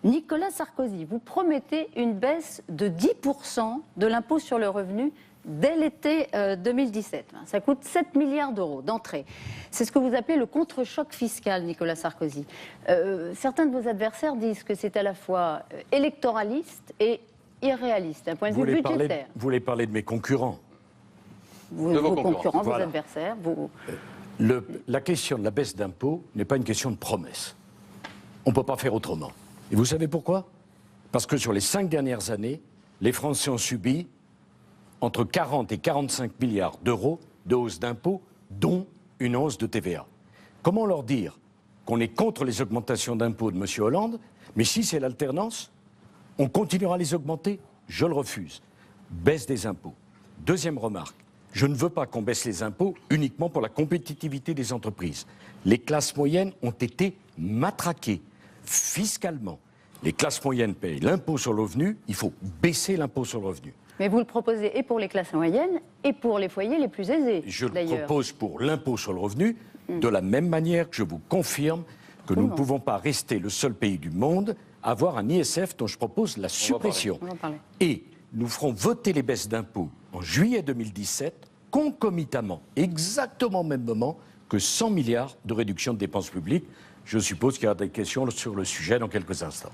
Nicolas Sarkozy, vous promettez une baisse de 10% de l'impôt sur le revenu dès l'été 2017. Ça coûte 7 milliards d'euros d'entrée. C'est ce que vous appelez le contre-choc fiscal, Nicolas Sarkozy. Certains de vos adversaires disent que c'est à la fois électoraliste et irréaliste, d'un point de vue budgétaire. Vous voulez parler de mes concurrents? Vos concurrents, voilà. Vos adversaires. La question de la baisse d'impôts n'est pas une question de promesse. On ne peut pas faire autrement. Et vous savez pourquoi? Parce que sur les 5 dernières années, les Français ont subi entre 40 et 45 milliards d'euros de hausse d'impôts, dont une hausse de TVA. Comment leur dire qu'on est contre les augmentations d'impôts de M. Hollande, mais si c'est l'alternance, on continuera à les augmenter? Je le refuse. Baisse des impôts. Deuxième remarque, je ne veux pas qu'on baisse les impôts uniquement pour la compétitivité des entreprises. Les classes moyennes ont été matraquées fiscalement. Les classes moyennes payent l'impôt sur le revenu, il faut baisser l'impôt sur le revenu. Mais vous le proposez et pour les classes moyennes et pour les foyers les plus aisés. Je le propose pour l'impôt sur le revenu, de la même manière que je vous confirme que nous ne pouvons pas rester le seul pays du monde à avoir un ISF dont je propose la suppression. On va en parler. Et nous ferons voter les baisses d'impôts en juillet 2017, concomitamment, exactement au même moment, que 100 milliards de réduction de dépenses publiques. Je suppose qu'il y aura des questions sur le sujet dans quelques instants.